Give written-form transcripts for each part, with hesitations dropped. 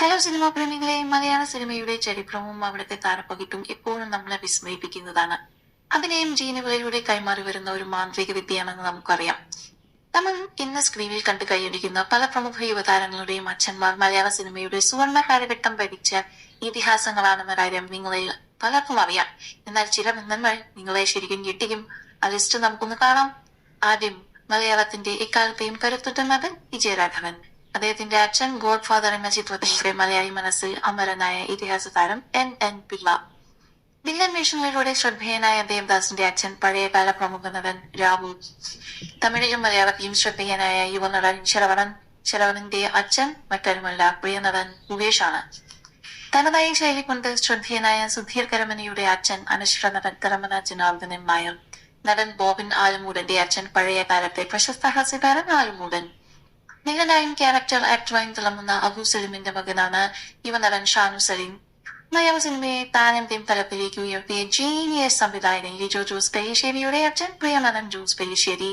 Hello cinema പ്രേമികളെ, മലയാള സിനിമയുടെ ചരിത്രവും അവിടുത്തെ താരപ്പകിട്ടും എപ്പോഴും നമ്മളെ വിസ്മയിപ്പിക്കുന്നതാണ്. അഭിനയം ജീനുകളിലൂടെ കൈമാറി വരുന്ന ഒരു മാന്ത്രിക വിദ്യയാണെന്ന് നമുക്കറിയാം. നമ്മൾ ഇന്ന് സ്ക്രീനിൽ കണ്ടു കൈയടിക്കുന്ന പല പ്രമുഖ യുവതാരങ്ങളുടെയും അച്ഛന്മാർ മലയാള സിനിമയുടെ സുവർണ കാലഘട്ടം ഭരിച്ച ഇതിഹാസങ്ങളാണെന്ന കാര്യം നിങ്ങളിൽ പലർക്കും അറിയാം. എന്നാൽ ചില ബന്ധങ്ങൾ നിങ്ങളെ ശരിക്കും ഞെട്ടിക്കും. ആ ലിസ്റ്റ് നമുക്കൊന്ന് കാണാം. ആദ്യം മലയാളത്തിന്റെ എക്കാലത്തെയും കരുത്തുറ്റ മകൻ വിജയരാഘവൻ. അദ്ദേഹത്തിന്റെ അച്ഛൻ ഗോഡ് ഫാദർ എന്ന ചിത്രത്തിലൂടെ മലയാളി മനസ്സിൽ അമരനായ ഇതിഹാസ താരം എൻ പിള്ള. വില്ലൻ വേഷങ്ങളിലൂടെ ശ്രദ്ധേയനായ ദേവദാസിന്റെ അച്ഛൻ പഴയകാല പ്രമുഖ നടൻ രാഹുൽ. തമിഴിലും മലയാളത്തിലും ശ്രദ്ധേയനായ യുവനടൻ ശരവണന്റെ അച്ഛൻ മറ്റാരുമല്ല, പ്രിയ നടൻ മുകേഷാണ്. തനതായ ശൈലി കൊണ്ട് ശ്രദ്ധേയനായ സുധീർ കരമനയുടെ അച്ഛൻ അനശ്വര നടൻ കരമന ജനാർദ്ദനൻ നായർ. നടൻ ബോബൻ ആലുമൂടന്റെ അച്ഛൻ പഴയ കാലത്തെ പ്രശസ്ത ഹാസ്യകാരൻ ആലുമൂടൻ. നിഴലായും ക്യാരക്ടർ ആക്ടറായും തിളങ്ങുന്ന അബു സലീമിന്റെ മകനാണ് യുവനടൻ ഷാനു സലീം. മലയാള സിനിമയെ താരന്റെയും തലത്തിലേക്ക് ഉയർത്തിയ ജീനിയസ് സംവിധായകൻ ലിജോ ജോസ് പെല്ലിശ്ശേരിയുടെ അച്ഛൻ പ്രിയ നടൻ ജോസ് പെല്ലിശ്ശേരി.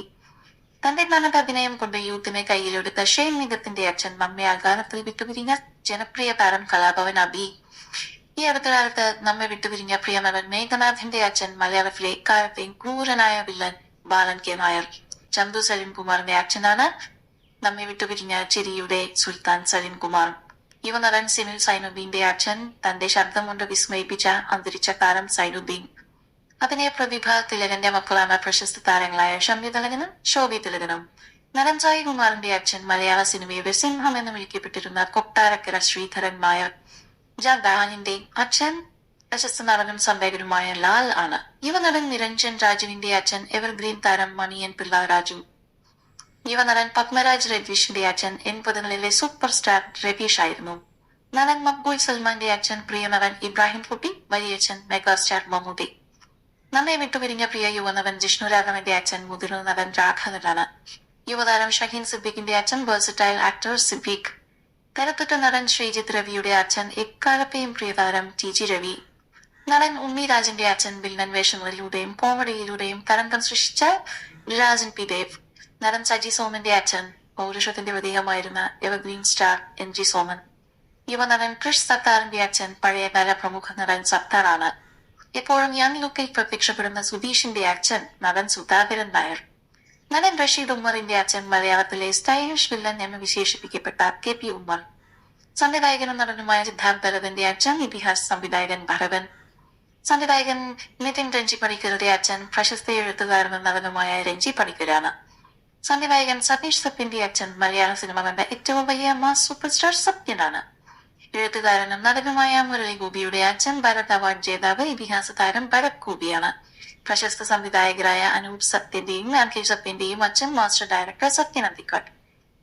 തന്റെ നടൻ അഭിനയം കൊണ്ട് യൂത്തിനെ കയ്യിലെടുത്ത ഷെയ്ൻ നിഗത്തിന്റെ അച്ഛൻ നമ്മെ അകാലത്തിൽ വിട്ടുപിരിഞ്ഞ ജനപ്രിയ താരം കലാഭവൻ അബി. ഈ അടുത്ത കാലത്ത് നമ്മെ വിട്ടുപിരിഞ്ഞ പ്രിയ നടൻ മേഘനാഥിന്റെ അച്ഛൻ മലയാളത്തിലെ കാലത്തെയും ക്രൂരനായ വില്ലൻ ബാലൻ കെ നായർ. ചന്തു സലീം കുമാറിന്റെ അച്ഛനാണ് നമ്മെ വിട്ടുപിരിഞ്ഞ ചിരിയുടെ സുൽത്താൻ സലീം കുമാർ. യുവനടൻ സിനിൽ സൈനുദ്ദീന്റെ അച്ഛൻ തന്റെ ശബ്ദം കൊണ്ട് വിസ്മയിപ്പിച്ച അന്തരിച്ച താരം സൈനുദ്ദീൻ. അഭിനയ പ്രതിഭ തിലകന്റെ മക്കളാണ് പ്രശസ്ത താരങ്ങളായ ഷംബി തിലകനും ശോഭി തിലകനും. നടൻ സായി കുമാറിന്റെ അച്ഛൻ മലയാള സിനിമയുടെ സിംഹം എന്ന് വിളിക്കപ്പെട്ടിരുന്ന കൊട്ടാരക്കര ശ്രീധരൻ നായർ. ജാന്റെ അച്ഛൻ പ്രശസ്ത നടനും സംവേദകനുമായ ലാൽ ആണ്. യുവനടൻ നിരഞ്ജൻ രാജുവിന്റെ അച്ഛൻ എവർഗ്രീൻ താരം മണിയൻ പിള്ള രാജു. യുവനടൻ പത്മരാജ് രതീഷിന്റെ അച്ഛൻ 80കളിലെ സൂപ്പർ സ്റ്റാർ രതീഷ് ആയിരുന്നു. നടൻ മക്ബൂൽ സൽമാന്റെ അച്ഛൻ പ്രിയ നടൻ ഇബ്രാഹിം കുട്ടി. വലിയച്ഛൻ മെഗാസ്റ്റാർ മമ്മൂട്ടി. നമ്മെ വിട്ടുപിരിഞ്ഞ പ്രിയ യുവനടൻ ജിഷ്ണുരാഘവന്റെ അച്ഛൻ മുതിർന്ന നടൻ രാഘവനാണ്. യുവതാരം ഷഹീൻ സിദ്ദീഖിന്റെ അച്ഛൻ വേഴ്സറ്റൈൽ ആക്ടർ സിദ്ദീഖ്. കരുത്തുറ്റ നടൻ ശ്രീജിത്ത് രവിയുടെ അച്ഛൻ എക്കാലത്തെയും പ്രിയതാരം ടി രവി. നടൻ ഉണ്ണി രാജന്റെ അച്ഛൻ വില്ലൻ വേഷങ്ങളിലൂടെയും കോമഡിയിലൂടെയും തരംഗം സൃഷ്ടിച്ച രാജൻ പി ദേവ്. നടൻ സജി സോമന്റെ അച്ഛൻ പൗരുഷത്തിന്റെ പ്രതീകമായിരുന്ന എവർഗ്രീൻ സ്റ്റാർ NG സോമൻ. യുവനടൻ ക്രിഷ് സത്താറിന്റെ അച്ഛൻ പഴയകാല പ്രമുഖ നടൻ സത്താറാണ്. എപ്പോഴും യങ് ലുക്കിൽ പ്രത്യക്ഷപ്പെടുന്ന സുധീഷിന്റെ അച്ഛൻ നടൻ സുധാകരൻ നായർ. നടൻ റഷീദ് ഉമ്മറിന്റെ അച്ഛൻ മലയാളത്തിലെ സ്റ്റൈലിഷ് വില്ലൻ എന്ന് വിശേഷിപ്പിക്കപ്പെട്ട KP ഉമ്മർ. സംവിധായകനും നടനുമായ സിദ്ധാർത്ഥ് ഭരതന്റെ അച്ഛൻ ഇതിഹാസ സംവിധായകൻ ഭരതൻ. സംവിധായകൻ നിതിൻ രഞ്ജി പണിക്കരുടെ അച്ഛൻ പ്രശസ്ത എഴുത്തുകാരനും നടനുമായ രഞ്ജി പണിക്കരാണ്. സംവിധായകൻ സതീഷ് സത്യന്റെ അച്ഛൻ മലയാള സിനിമ കണ്ട ഏറ്റവും വലിയ മാസ് സൂപ്പർ സ്റ്റാർ സത്യനാണ്. എഴുത്തുകാരനും നടനുമായ മുരളി ഗോപിയുടെ അച്ഛൻ ഭരത് അവാർഡ് ജേതാവ് ഇതിഹാസ താരം ഭരത് ഗോപിയാണ്. പ്രശസ്ത സംവിധായകരായ അനൂപ് സത്യന്റെയും രാകേഷ് സത്യന്റെയും അച്ഛൻ മാസ്റ്റർ ഡയറക്ടർ സത്യൻ അന്തിക്കാട്.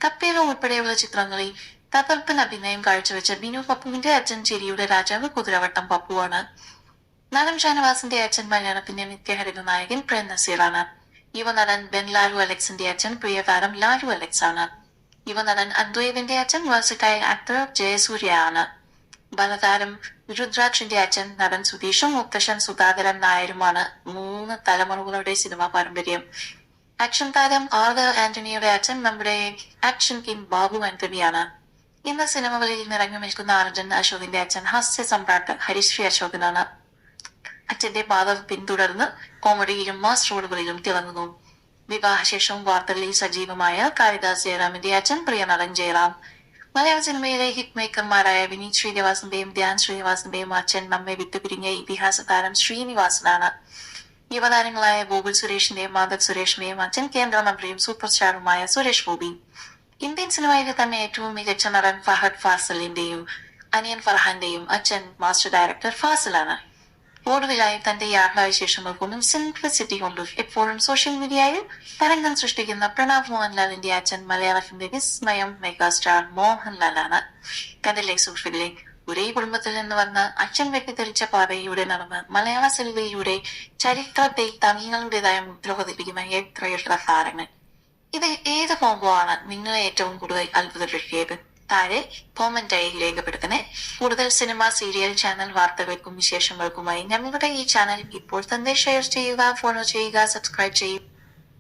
കപ്പേലോ ഉൾപ്പെടെയുള്ള ചിത്രങ്ങളിൽ തകർപ്പൻ അഭിനയം കാഴ്ചവെച്ച ബിനു പപ്പുവിന്റെ അച്ഛൻ ചിരിയുടെ രാജാവ് കുതിരവട്ടം പപ്പുവാണ്. നടൻ ഷാനവാസിന്റെ അച്ഛൻ മലയാളത്തിന്റെ നിത്യഹരിത നായകൻ പ്രേം നസീറാണ്. യുവനടൻ ബെൻ ലാലു അലക്സിന്റെ അച്ഛൻ പ്രിയതാരം ലാലു അലക്സ് ആണ്. യുവനടൻ അദ്വൈതിന്റെ അച്ഛൻ വേഴ്സറ്റൈൽ ആക്ടർ ജയസൂര്യ ആണ്. ബാലതാരം രുദ്രാക്ഷിന്റെ അച്ഛൻ നടൻ സുധീഷും മുത്തശ്ശൻ സുധാകരൻ നായരുമാണ്. 3 തലമുറകളുടെ സിനിമാ പാരമ്പര്യം. ആക്ഷൻ താരം ആർദർ ആന്റണിയുടെ അച്ഛൻ നമ്മുടെ ആക്ഷൻ കിങ് ബാബു ആന്റണിയാണ്. ഇന്ന് സിനിമകളിൽ നിറഞ്ഞു നിൽക്കുന്ന അർജുൻ അശോകിന്റെ അച്ഛൻ ഹാസ്യ സമ്രാട്ട് ഹരിശ്രീ അശോകനാണ്. അച്ഛന്റെ പാത പിന്തുടർന്ന് കോമഡിയിലും മാസ് റോളുകളിലും തിളങ്ങുന്നു. വിവാഹശേഷവും വാർത്തകളിൽ സജീവമായ കാളിദാസ് ജയറാമിന്റെ അച്ഛൻ പ്രിയ നടൻ ജയറാം. മലയാള സിനിമയിലെ ഹിറ്റ് മേക്കർമാരായ വിനീത് ശ്രീനിവാസന്റെയും ധ്യാൻ ശ്രീനിവാസന്റെയും അച്ഛൻ നമ്മെ വിട്ടുപിരിഞ്ഞ ഇതിഹാസ താരം ശ്രീനിവാസനാണ്. യുവതാരങ്ങളായ ഗോകുൽ സുരേഷിന്റെയും മാധവ് സുരേഷിന്റെയും അച്ഛൻ കേന്ദ്രമന്ത്രിയും സൂപ്പർ സ്റ്റാറുമായ സുരേഷ് ഗോപി. ഇന്ത്യൻ സിനിമയിലെ തന്നെ ഏറ്റവും മികച്ച നടൻ ഫഹദ് ഫാസിലിന്റെയും അനിയൻ ഫർഹാന്റെയും അച്ഛൻ മാസ്റ്റർ ഡയറക്ടർ ഫാസിലാണ്. ഒടുവിലായി തന്റെ യാത്രാവിശേഷങ്ങൾക്കൊന്നും സിംപ്ലിസിറ്റി കൊണ്ടും എപ്പോഴും സോഷ്യൽ മീഡിയയിൽ തരംഗം സൃഷ്ടിക്കുന്ന പ്രണവ് മോഹൻലാലിന്റെ അച്ഛൻ മലയാളത്തിന്റെ വിസ്മയം മെഗാസ്റ്റാർ മോഹൻലാലാണ്. കണ്ടില്ലേ സുഹൃത്തുക്കളെ, ഒരേ കുടുംബത്തിൽ നിന്ന് വന്ന് അച്ഛൻ വെട്ടിത്തെളിച്ച പാതയിലൂടെ നടന്ന് മലയാള സിനിമയിലൂടെ ചരിത്രത്തെ തങ്ങളുടേതായ മുദ്ര പതിപ്പിക്കുന്ന എത്ര താരങ്ങൾ. ഇത് ഏത് കോംബോ ആണ് നിങ്ങളെ ഏറ്റവും കൂടുതൽ അത്ഭുതപ്പെടുത്തിയത്? താഴെ കോമന്റായി രേഖപ്പെടുത്തണേ. കൂടുതൽ സിനിമ, സീരിയൽ, ചാനൽ വാർത്തകൾക്കും വിശേഷങ്ങൾക്കുമായി ഞങ്ങളുടെ ഈ ചാനൽ ഇപ്പോൾ തന്നെ ഷെയർ ചെയ്യുക, ഫോളോ ചെയ്യുക, സബ്സ്ക്രൈബ് ചെയ്യുക.